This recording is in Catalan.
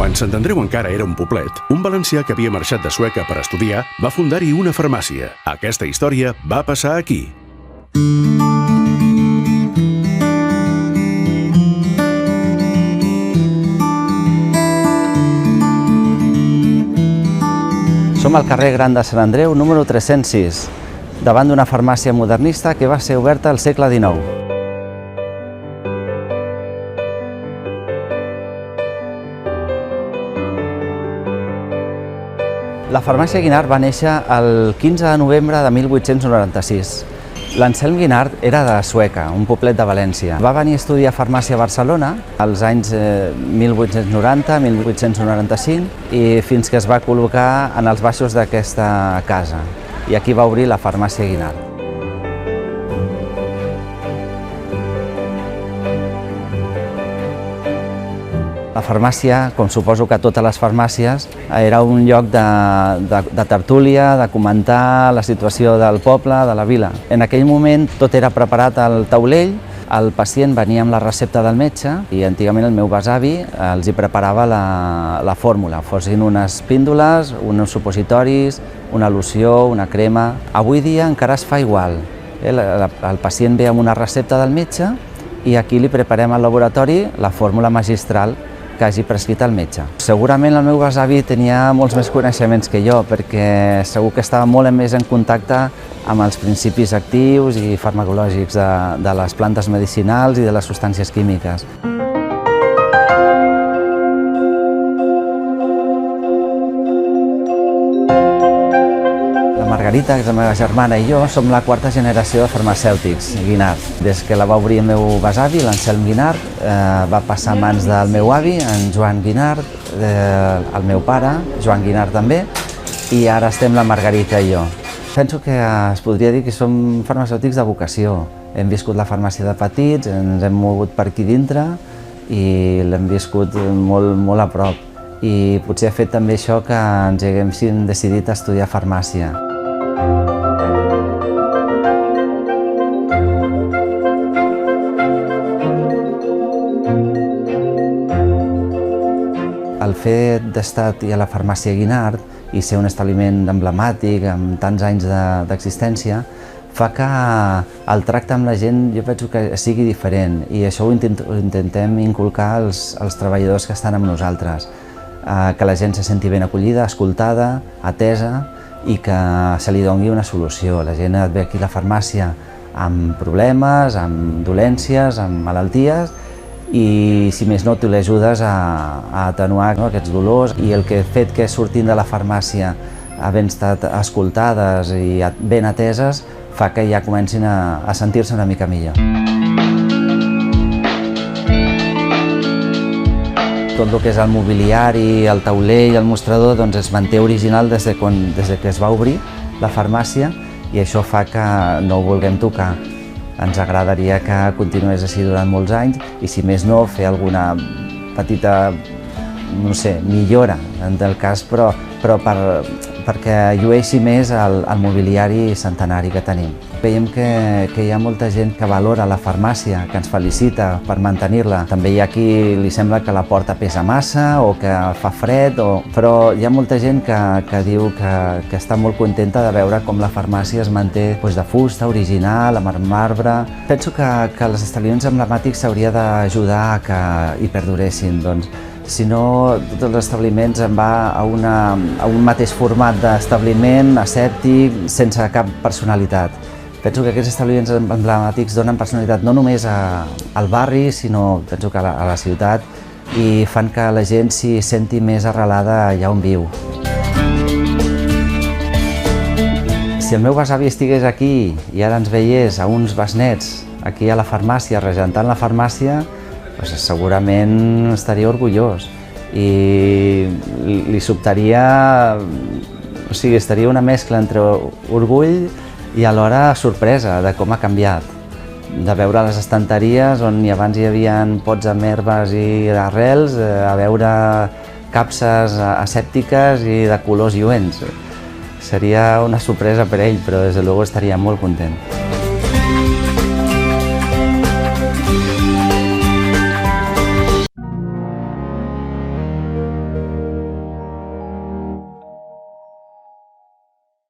Quan Sant Andreu encara era un poblet, un valencià que havia marxat de Sueca per estudiar va fundar-hi una farmàcia. Aquesta història va passar aquí. Som al carrer Gran de Sant Andreu, número 306, davant d'una farmàcia modernista que va ser oberta al segle XIX. La farmàcia Guinart va néixer el 15 de novembre de 1896. L'Anselm Guinart era de Sueca, un poblet de València. Va venir a estudiar farmàcia a Barcelona als anys 1890-1895 i fins que es va col·locar en els baixos d'aquesta casa. I aquí va obrir la farmàcia Guinart. La farmàcia, com suposo que totes les farmàcies, era un lloc de tertúlia, de comentar la situació del poble, de la vila. En aquell moment tot era preparat al taulell, el pacient venia amb la recepta del metge i antigament el meu besavi els hi preparava la fórmula, fossin unes píndoles, uns supositoris, una loció, una crema. Avui dia encara es fa igual. El pacient ve amb una recepta del metge i aquí li preparem al laboratori la fórmula magistral que hagi prescrit el metge. Segurament el meu besavi tenia molts més coneixements que jo, perquè segur que estava molt més en contacte amb els principis actius i farmacològics de les plantes medicinals i de les substàncies químiques. Margarita, que és la meva germana, i jo som la quarta generació de farmacèutics Guinart. Des que la va obrir el meu besavi, l'Anselm Guinart, va passar a mans del meu avi, en Joan Guinart, el meu pare, Joan Guinart també, i ara estem la Margarita i jo. Penso que es podria dir que som farmacèutics de vocació. Hem viscut la farmàcia de petits, ens hem mogut per aquí dintre i l'hem viscut molt a prop. I potser ha fet també això que ens haguéssim decidit a estudiar farmàcia. El fet d'estar a la farmàcia Guinart i ser un establiment emblemàtic amb tants anys d'existència fa que el tracte amb la gent jo penso que sigui diferent i això ho intentem inculcar als treballadors que estan amb nosaltres, que la gent se senti ben acollida, escoltada, atesa i que se li doni una solució. La gent et ve aquí a la farmàcia amb problemes, amb dolències, amb malalties i si més no tu l'ajudes a atenuar aquests dolors i el fet que surtin de la farmàcia havent estat escoltades i ben ateses fa que ja comencin a sentir-se una mica millor. Tot el que és el mobiliari, el taulell, el mostrador es manté original des que es va obrir la farmàcia i això fa que no ho vulguem tocar. Ens agradaria que continués així durant molts anys i, si més no, fer alguna petita, no sé, millora en el cas, però perquè llueixi més el mobiliari centenari que tenim. Veiem que hi ha molta gent que valora la farmàcia, que ens felicita per mantenir-la. També hi ha qui li sembla que la porta pesa massa o que fa fred, però hi ha molta gent que diu que està molt contenta de veure com la farmàcia es manté de fusta, original, amb marbre. Penso que els establiments emblemàtics s'hauria d'ajudar a que hi perduressin. Si no, tots els establiments en va a un mateix format d'establiment, asèptic, sense cap personalitat. Penso que aquests establiments emblemàtics donen personalitat no només al barri, sinó penso que a la ciutat i fan que la gent s'hi senti més arrelada allà on viu. Si el meu besavi estigués aquí i ara ens veiés a uns besnets aquí a la farmàcia, regentant la farmàcia, segurament estaria orgullós i li sobtaria, estaria una mescla entre orgull i alhora sorpresa de com ha canviat. De veure les estanteries on abans hi havia pots amb herbes i arrels, a veure capses asèptiques i de colors lluents. Seria una sorpresa per ell, però des de luego estaria molt content.